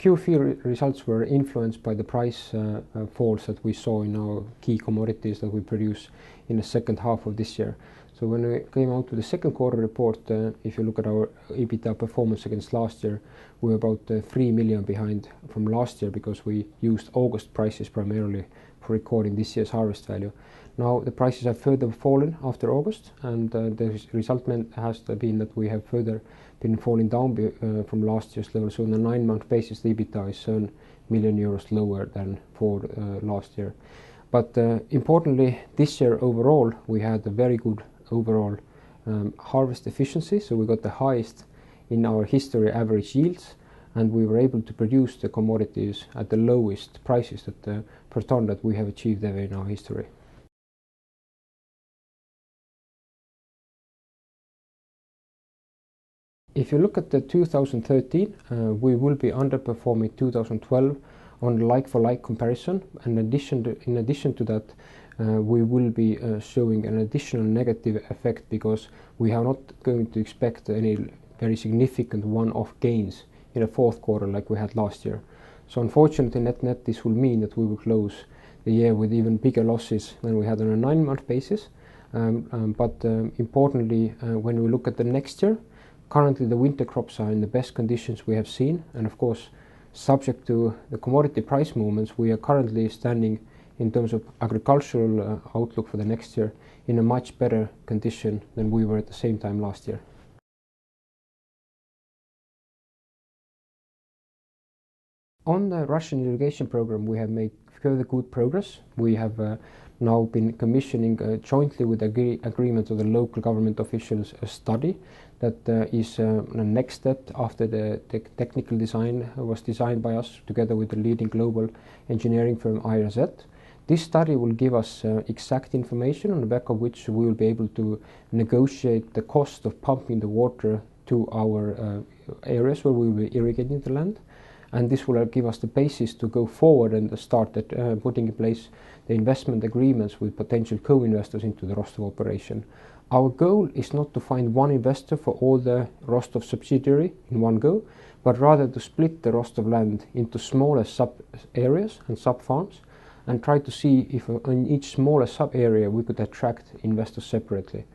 Q3 results were influenced by the price falls that we saw in our key commodities that we produce in the second half of this year. So when we came out with the second quarter report, if you look at our EBITDA performance against last year, we were about 3 million behind from last year because we used August prices primarily for recording this year's harvest value. Now the prices have further fallen after August, and the resultant has been that we have further been falling down from last year's level. So on a 9-month basis, the EBITDA is 7 million euros lower than for last year. But importantly, this year overall, we had a very good overall harvest efficiency. So we got the highest in our history average yields, and we were able to produce the commodities at the lowest prices that per ton that we have achieved ever in our history. If you look at the 2013, we will be underperforming 2012 on like-for-like comparison. And in addition to that, we will be showing an additional negative effect because we are not going to expect any very significant one-off gains in the fourth quarter like we had last year. So unfortunately, net this will mean that we will close the year with even bigger losses than we had on a 9-month basis. But importantly, when we look at the next year, currently the winter crops are in the best conditions we have seen, and of course, subject to the commodity price movements, we are currently standing in terms of agricultural outlook for the next year in a much better condition than we were at the same time last year. On the Russian irrigation program, we have made further good progress. We have now been commissioning jointly with agreement of the local government officials a study that is a next step after the technical design was designed by us together with the leading global engineering firm IRZ. This study will give us exact information on the back of which we will be able to negotiate the cost of pumping the water to our areas where we will be irrigating the land. And this will give us the basis to go forward and start putting in place the investment agreements with potential co-investors into the Rostov operation. Our goal is not to find one investor for all the Rostov subsidiary in one go, but rather to split the Rostov land into smaller sub-areas and sub-farms and try to see if in each smaller sub-area we could attract investors separately.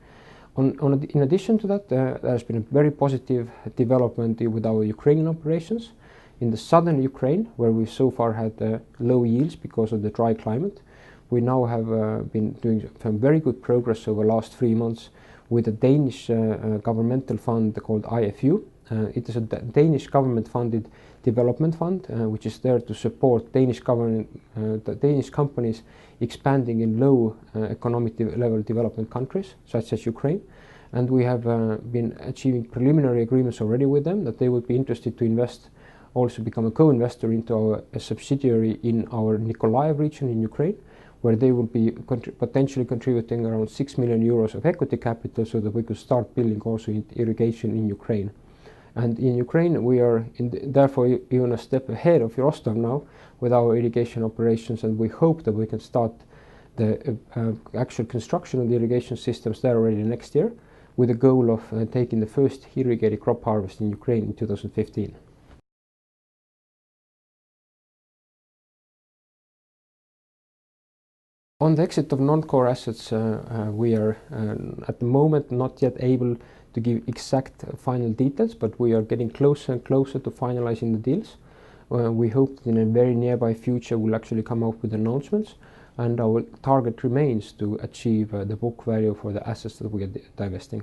In addition to that, there has been a very positive development with our Ukrainian operations. In the southern Ukraine, where we so far had low yields because of the dry climate, we now have been doing some very good progress over the last 3 months with a Danish governmental fund called IFU. It is a Danish government-funded development fund, which is there to support Danish companies expanding in low economic level development countries, such as Ukraine. And we have been achieving preliminary agreements already with them that they would be interested to invest, also become a co-investor into our subsidiary in our Nikolaev region in Ukraine, where they will be potentially contributing around 6 million euros of equity capital so that we could start building also irrigation in Ukraine. And in Ukraine, we are therefore even a step ahead of Rostov now with our irrigation operations, and we hope that we can start the actual construction of the irrigation systems there already next year, with the goal of taking the first irrigated crop harvest in Ukraine in 2015. On the exit of non-core assets, we are at the moment not yet able to give exact final details, but we are getting closer and closer to finalizing the deals. We hope that in a very nearby future we'll actually come out with announcements, and our target remains to achieve the book value for the assets that we are divesting.